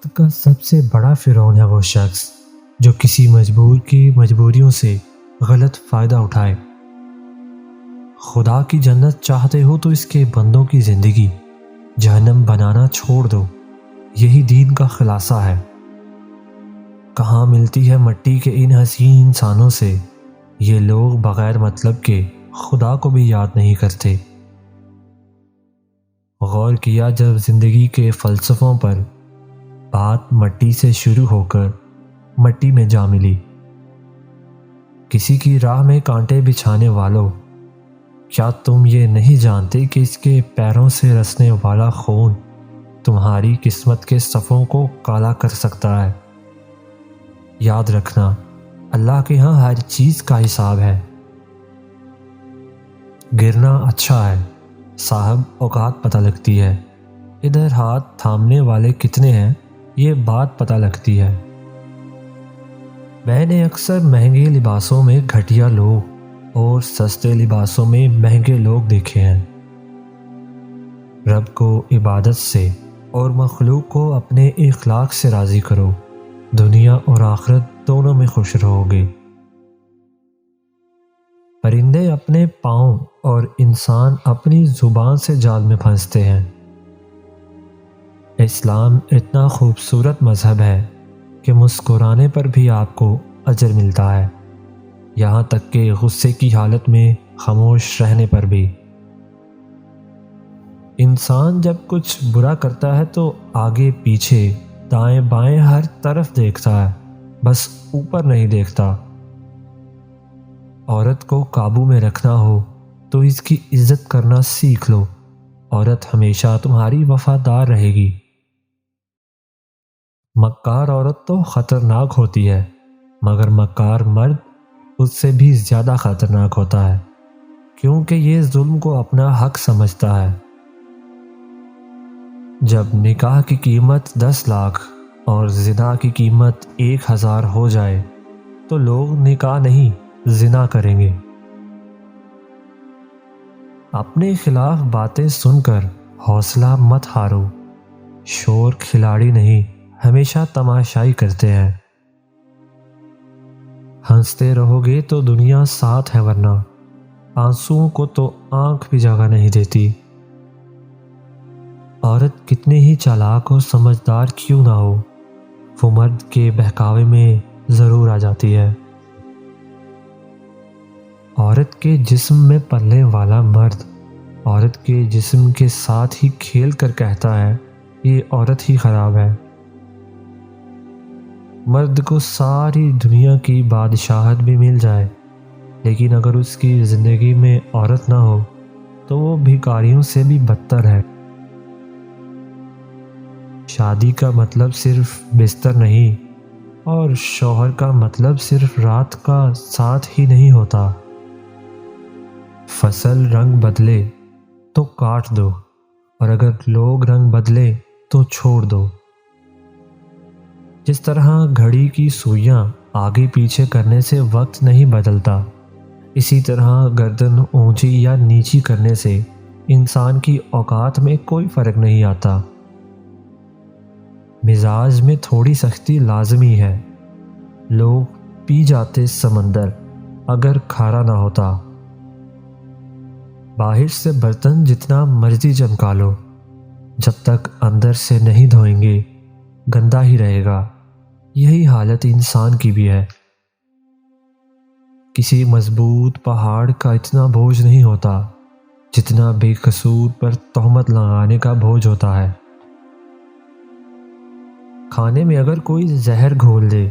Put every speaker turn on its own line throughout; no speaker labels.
وقت کا سب سے بڑا فرعون ہے وہ شخص جو کسی مجبور کی مجبوریوں سے غلط فائدہ اٹھائے۔ خدا کی جنت چاہتے ہو تو اس کے بندوں کی زندگی جہنم بنانا چھوڑ دو، یہی دین کا خلاصہ ہے۔ کہاں ملتی ہے مٹی کے ان حسین انسانوں سے؟ یہ لوگ بغیر مطلب کے خدا کو بھی یاد نہیں کرتے۔ غور کیا جب زندگی کے فلسفوں پر، بات مٹی سے شروع ہو کر مٹی میں جا ملی۔ کسی کی راہ میں کانٹے بچھانے والوں، کیا تم یہ نہیں جانتے کہ اس کے پیروں سے رسنے والا خون تمہاری قسمت کے صفوں کو کالا کر سکتا ہے؟ یاد رکھنا، اللہ کے ہاں ہر چیز کا حساب ہے۔ گرنا اچھا ہے، صاحب اوقات پتہ لگتی ہے۔ ادھر ہاتھ تھامنے والے کتنے ہیں یہ بات پتہ لگتی ہے۔ میں نے اکثر مہنگے لباسوں میں گھٹیا لوگ اور سستے لباسوں میں مہنگے لوگ دیکھے ہیں۔ رب کو عبادت سے اور مخلوق کو اپنے اخلاق سے راضی کرو، دنیا اور آخرت دونوں میں خوش رہو گے۔ پرندے اپنے پاؤں اور انسان اپنی زبان سے جال میں پھنستے ہیں۔ اسلام اتنا خوبصورت مذہب ہے کہ مسکرانے پر بھی آپ کو اجر ملتا ہے، یہاں تک کہ غصے کی حالت میں خاموش رہنے پر بھی۔ انسان جب کچھ برا کرتا ہے تو آگے پیچھے دائیں بائیں ہر طرف دیکھتا ہے، بس اوپر نہیں دیکھتا۔ عورت کو قابو میں رکھنا ہو تو اس کی عزت کرنا سیکھ لو، عورت ہمیشہ تمہاری وفادار رہے گی۔ مکار عورت تو خطرناک ہوتی ہے، مگر مکار مرد اس سے بھی زیادہ خطرناک ہوتا ہے، کیونکہ یہ ظلم کو اپنا حق سمجھتا ہے۔ جب نکاح کی قیمت 10 لاکھ اور زنا کی قیمت 1000 ہو جائے تو لوگ نکاح نہیں زنا کریں گے۔ اپنے خلاف باتیں سن کر حوصلہ مت ہارو، شور کھلاڑی نہیں ہمیشہ تماشائی کرتے ہیں۔ ہنستے رہو گے تو دنیا ساتھ ہے، ورنہ آنسوؤں کو تو آنکھ بھی جگہ نہیں دیتی۔ عورت کتنے ہی چالاک اور سمجھدار کیوں نہ ہو، وہ مرد کے بہکاوے میں ضرور آ جاتی ہے۔ عورت کے جسم میں پلنے والا مرد عورت کے جسم کے ساتھ ہی کھیل کر کہتا ہے یہ عورت ہی خراب ہے۔ مرد کو ساری دنیا کی بادشاہت بھی مل جائے، لیکن اگر اس کی زندگی میں عورت نہ ہو تو وہ بھکاریوں سے بھی بدتر ہے۔ شادی کا مطلب صرف بستر نہیں، اور شوہر کا مطلب صرف رات کا ساتھ ہی نہیں ہوتا۔ فصل رنگ بدلے تو کاٹ دو، اور اگر لوگ رنگ بدلے تو چھوڑ دو۔ جس طرح گھڑی کی سوئیاں آگے پیچھے کرنے سے وقت نہیں بدلتا، اسی طرح گردن اونچی یا نیچی کرنے سے انسان کی اوقات میں کوئی فرق نہیں آتا۔ مزاج میں تھوڑی سختی لازمی ہے، لوگ پی جاتے سمندر اگر کھارا نہ ہوتا۔ باہر سے برتن جتنا مرضی چمکا لو، جب تک اندر سے نہیں دھوئیں گے گندا ہی رہے گا۔ یہی حالت انسان کی بھی ہے۔ کسی مضبوط پہاڑ کا اتنا بوجھ نہیں ہوتا جتنا بے قصور پر تہمت لگانے کا بوجھ ہوتا ہے۔ کھانے میں اگر کوئی زہر گھول دے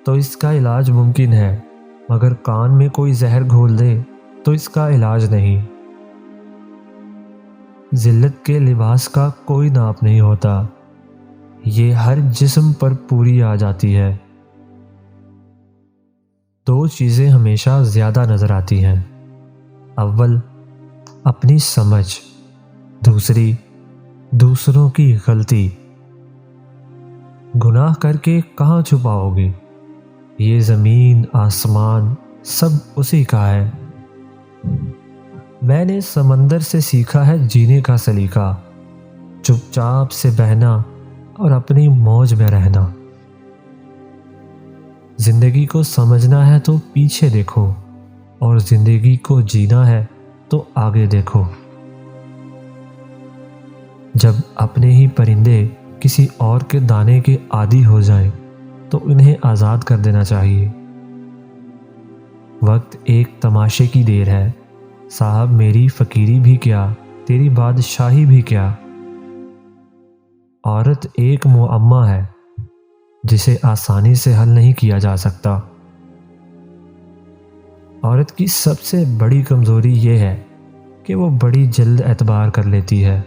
تو اس کا علاج ممکن ہے، مگر کان میں کوئی زہر گھول دے تو اس کا علاج نہیں۔ ذلت کے لباس کا کوئی ناپ نہیں ہوتا، یہ ہر جسم پر پوری آ جاتی ہے۔ 2 چیزیں ہمیشہ زیادہ نظر آتی ہیں، اول اپنی سمجھ، دوسری دوسروں کی غلطی۔ گناہ کر کے کہاں چھپاؤ گے؟ یہ زمین آسمان سب اسی کا ہے۔ میں نے سمندر سے سیکھا ہے جینے کا سلیقہ، چپ چاپ سے بہنا اور اپنی موج میں رہنا۔ زندگی کو سمجھنا ہے تو پیچھے دیکھو، اور زندگی کو جینا ہے تو آگے دیکھو۔ جب اپنے ہی پرندے کسی اور کے دانے کے عادی ہو جائیں تو انہیں آزاد کر دینا چاہیے۔ وقت ایک تماشے کی دیر ہے، صاحب میری فقیری بھی کیا، تیری بادشاہی بھی کیا۔ عورت ایک معمہ ہے جسے آسانی سے حل نہیں کیا جا سکتا۔ عورت کی سب سے بڑی کمزوری یہ ہے کہ وہ بڑی جلد اعتبار کر لیتی ہے۔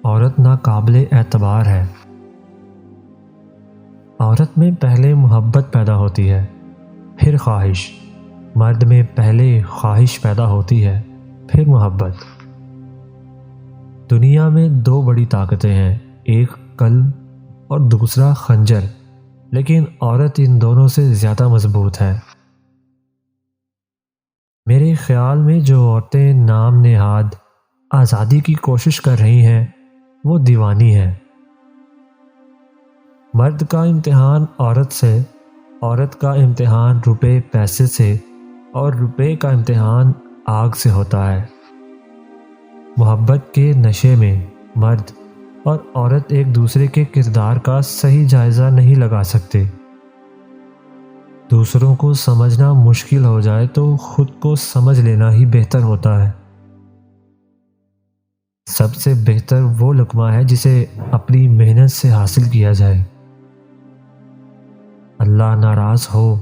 عورت ناقابل اعتبار ہے۔ عورت میں پہلے محبت پیدا ہوتی ہے، پھر خواہش۔ مرد میں پہلے خواہش پیدا ہوتی ہے، پھر محبت۔ دنیا میں دو بڑی طاقتیں ہیں، ایک قلب اور دوسرا خنجر، لیکن عورت ان دونوں سے زیادہ مضبوط ہے۔ میرے خیال میں جو عورتیں نام نہاد آزادی کی کوشش کر رہی ہیں وہ دیوانی ہیں۔ مرد کا امتحان عورت سے، عورت کا امتحان روپے پیسے سے، اور روپے کا امتحان آگ سے ہوتا ہے۔ محبت کے نشے میں مرد اور عورت ایک دوسرے کے کردار کا صحیح جائزہ نہیں لگا سکتے۔ دوسروں کو سمجھنا مشکل ہو جائے تو خود کو سمجھ لینا ہی بہتر ہوتا ہے۔ سب سے بہتر وہ لقمہ ہے جسے اپنی محنت سے حاصل کیا جائے۔ اللہ ناراض ہو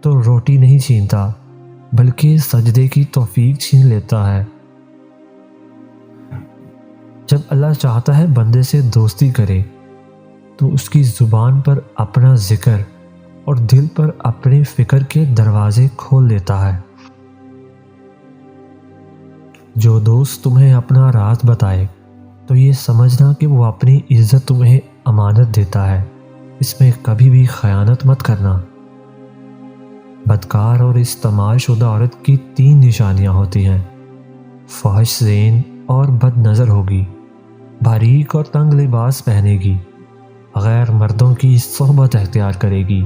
تو روٹی نہیں چھینتا، بلکہ سجدے کی توفیق چھین لیتا ہے۔ جب اللہ چاہتا ہے بندے سے دوستی کرے تو اس کی زبان پر اپنا ذکر اور دل پر اپنے فکر کے دروازے کھول دیتا ہے۔ جو دوست تمہیں اپنا راز بتائے تو یہ سمجھنا کہ وہ اپنی عزت تمہیں امانت دیتا ہے، اس میں کبھی بھی خیانت مت کرنا۔ بدکار اور استعمال شدہ عورت کی 3 نشانیاں ہوتی ہیں: فحش ذہن اور بد نظر ہوگی، باریک اور تنگ لباس پہنے گی، غیر مردوں کی صحبت اختیار کرے گی۔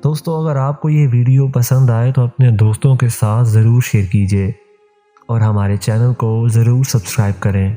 دوستو، اگر آپ کو یہ ویڈیو پسند آئے تو اپنے دوستوں کے ساتھ ضرور شیئر کیجیے اور ہمارے چینل کو ضرور سبسکرائب کریں۔